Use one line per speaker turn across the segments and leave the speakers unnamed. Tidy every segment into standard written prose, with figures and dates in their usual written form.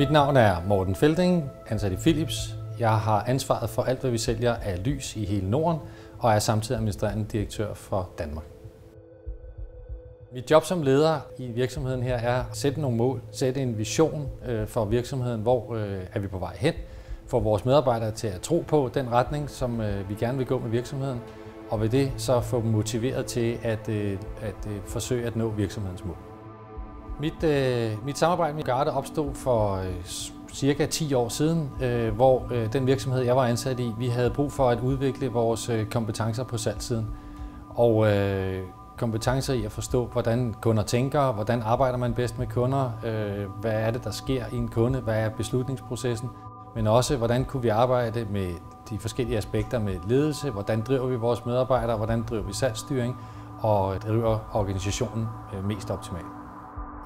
Mit navn er Morten Felding, ansat i Philips. Jeg har ansvaret for alt, hvad vi sælger af lys i hele Norden, og er samtidig administrerende direktør for Danmark. Mit job som leder i virksomheden her er at sætte nogle mål, sætte en vision for virksomheden, hvor er vi på vej hen, få vores medarbejdere til at tro på den retning, som vi gerne vil gå med virksomheden, og ved det så få dem motiveret til at forsøge at nå virksomhedens mål. Mit samarbejde med Garde opstod for cirka 10 år siden, hvor den virksomhed, jeg var ansat i, vi havde brug for at udvikle vores kompetencer på salgssiden. Og kompetencer i at forstå, hvordan kunder tænker, hvordan arbejder man bedst med kunder, hvad er det, der sker i en kunde, hvad er beslutningsprocessen, men også hvordan kunne vi arbejde med de forskellige aspekter med ledelse, hvordan driver vi vores medarbejdere, hvordan driver vi salgsstyring og driver organisationen mest optimalt.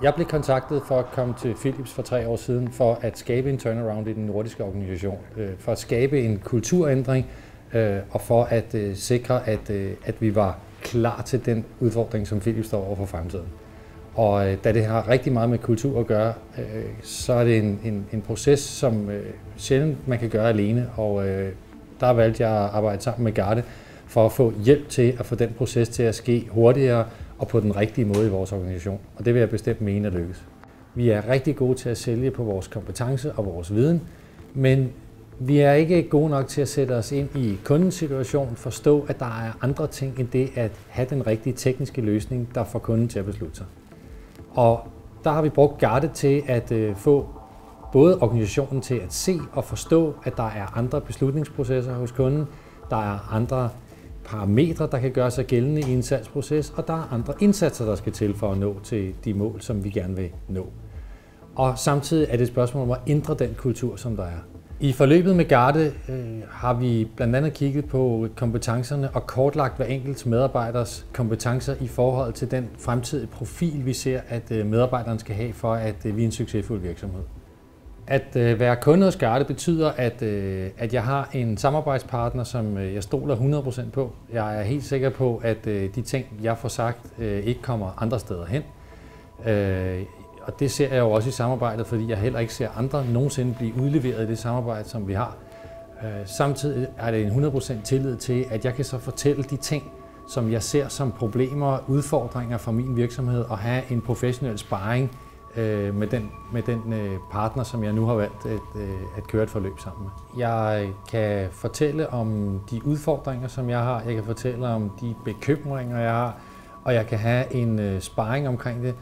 Jeg blev kontaktet for at komme til Philips for 3 år siden for at skabe en turnaround i den nordiske organisation, for at skabe en kulturændring og for at sikre, at vi var klar til den udfordring, som Philips står over for fremtiden. Og da det har rigtig meget med kultur at gøre, så er det en proces, som sjældent man kan gøre alene, og der valgte jeg at arbejde sammen med Garde for at få hjælp til at få den proces til at ske hurtigere og på den rigtige måde i vores organisation. Og det vil jeg bestemt mene at lykkes. Vi er rigtig gode til at sælge på vores kompetence og vores viden, men vi er ikke gode nok til at sætte os ind i kundens situation, forstå, at der er andre ting end det at have den rigtige tekniske løsning, der får kunden til at beslutte sig. Og der har vi brugt Garde til at få både organisationen til at se og forstå, at der er andre beslutningsprocesser hos kunden, der er andre parametre, der kan gøre sig gældende i en salgsproces, og der er andre indsatser, der skal til for at nå til de mål, som vi gerne vil nå. Og samtidig er det et spørgsmål om at ændre den kultur, som der er. I forløbet med Garde har vi blandt andet kigget på kompetencerne og kortlagt hver enkelt medarbejders kompetencer i forhold til den fremtidige profil, vi ser, at medarbejderen skal have for, at vi er en succesfuld virksomhed. At være kunde hos Garde betyder, at jeg har en samarbejdspartner, som jeg stoler 100% på. Jeg er helt sikker på, at de ting, jeg får sagt, ikke kommer andre steder hen. Og det ser jeg jo også i samarbejdet, fordi jeg heller ikke ser andre nogensinde blive udleveret i det samarbejde, som vi har. Samtidig er det en 100% tillid til, at jeg kan så fortælle de ting, som jeg ser som problemer og udfordringer for min virksomhed, og have en professionel sparring med den partner, som jeg nu har valgt at køre et forløb sammen med. Jeg kan fortælle om de udfordringer, som jeg har. Jeg kan fortælle om de bekymringer, jeg har, og jeg kan have en sparring omkring det,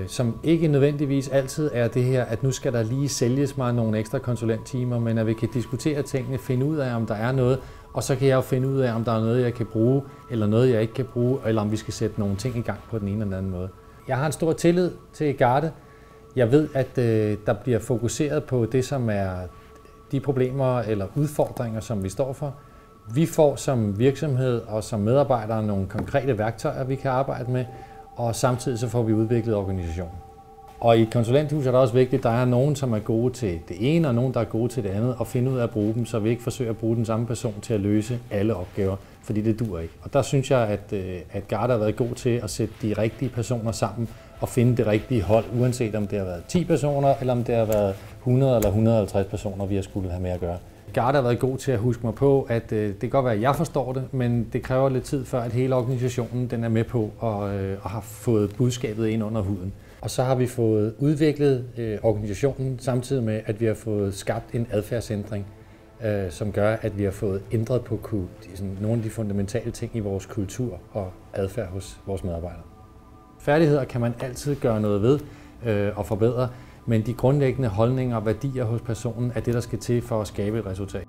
som ikke nødvendigvis altid er det her, at nu skal der lige sælges mig nogle ekstra konsulenttimer, men at vi kan diskutere tingene, finde ud af, om der er noget, og så kan jeg jo finde ud af, om der er noget, jeg kan bruge, eller noget, jeg ikke kan bruge, eller om vi skal sætte nogle ting i gang på den ene eller anden måde. Jeg har en stor tillid til Garde. Jeg ved, at der bliver fokuseret på det, som er de problemer eller udfordringer, som vi står for. Vi får som virksomhed og som medarbejdere nogle konkrete værktøjer, vi kan arbejde med, og samtidig så får vi udviklet organisationen. Og i et konsulenthus er det også vigtigt, at der er nogen, som er gode til det ene, og nogen, der er gode til det andet, og finde ud af at bruge dem, så vi ikke forsøger at bruge den samme person til at løse alle opgaver, fordi det duer ikke. Og der synes jeg, at Garde har været god til at sætte de rigtige personer sammen og finde det rigtige hold, uanset om det har været 10 personer, eller om det har været 100 eller 150 personer, vi har skulle have med at gøre. Garde har været god til at huske mig på, at det kan godt være, at jeg forstår det, men det kræver lidt tid før, at hele organisationen den er med på og har fået budskabet ind under huden. Og så har vi fået udviklet organisationen samtidig med, at vi har fået skabt en adfærdsændring, som gør, at vi har fået ændret på nogle af de fundamentale ting i vores kultur og adfærd hos vores medarbejdere. Færdigheder kan man altid gøre noget ved og forbedre, men de grundlæggende holdninger og værdier hos personen er det, der skal til for at skabe et resultat.